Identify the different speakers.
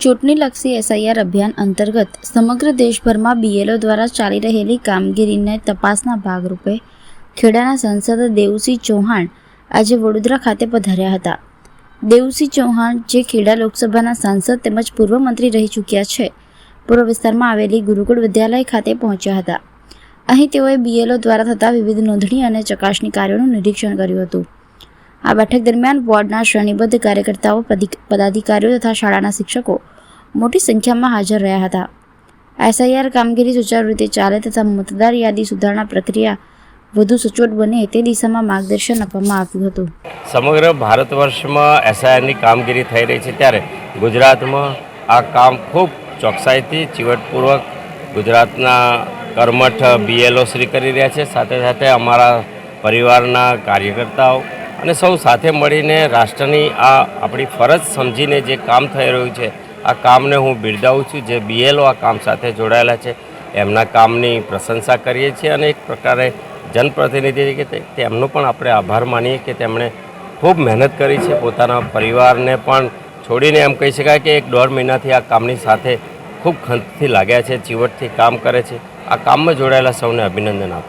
Speaker 1: ચૂંટણીલક્ષી SIR અભિયાન અંતર્ગત સમગ્ર દેશભરમાં બીએલઓ દ્વારા ચાલી રહેલી કામગીરીને તપાસના ભાગરૂપે ખેડાના સાંસદ દેવુસિંહ ચૌહાણ આજે વડોદરા ખાતે પધાર્યા હતા. દેવુસિંહ ચૌહાણ, જે ખેડા લોકસભાના સાંસદ તેમજ પૂર્વ મંત્રી રહી ચૂક્યા છે, પૂર્વ વિસ્તારમાં આવેલી ગુરુકુળ વિદ્યાલય ખાતે પહોંચ્યા હતા. અહીં તેઓએ બીએલઓ દ્વારા થતા વિવિધ નોંધણી અને ચકાસણી કાર્યોનું નિરીક્ષણ કર્યું હતું. આ બેઠક દરમિયાન વોર્ડના શ્રેણીબદ્ધ કાર્યકર્તાઓ, પદાધિકારીઓ તથા શાળાના શિક્ષકો મોટી સંખ્યામાં હાજર રહ્યા હતા. એસઆઈઆર કામગીરી સુચારુ રીતે ચાલે તથા મતદાર યાદી સુધારણા પ્રક્રિયા વધુ સચોટ બને તે દિશામાં માર્ગદર્શન આપવામાં આવ્યું હતું.
Speaker 2: સમગ્ર ભારત વર્ષમાં એસઆઈઆરની કામગીરી થઈ રહી છે, ત્યારે ગુજરાતમાં આ કામ ખૂબ ચોકસાઈથી, ચીવટપૂર્વક ગુજરાતના કર્મઠ બીએલઓ શ્રી કરી રહ્યા છે. સાથે સાથે અમારા પરિવારના કાર્યકર્તાઓ અને સૌ સાથે મળીને રાષ્ટ્રની આ આપણી ફરજ સમજીને જે કામ થઈ રહ્યું છે, આ કામને હું બિરદાવું છું. જે બીએલઓ આ કામ સાથે જોડાયેલા છે એમના કામની પ્રશંસા કરીએ છીએ અને એક પ્રકારે જનપ્રતિનિધિ તરીકે તેમનો પણ આપણે આભાર માનીએ કે તેમણે ખૂબ મહેનત કરી છે. પોતાના પરિવારને પણ છોડીને એમ કહી શકાય કે 1-1.5 મહિનાથી આ કામની સાથે ખૂબ ખંતથી લાગ્યા છે, ચીવટથી કામ કરે છે. આ કામમાં જોડાયેલા સૌને અભિનંદન આપું.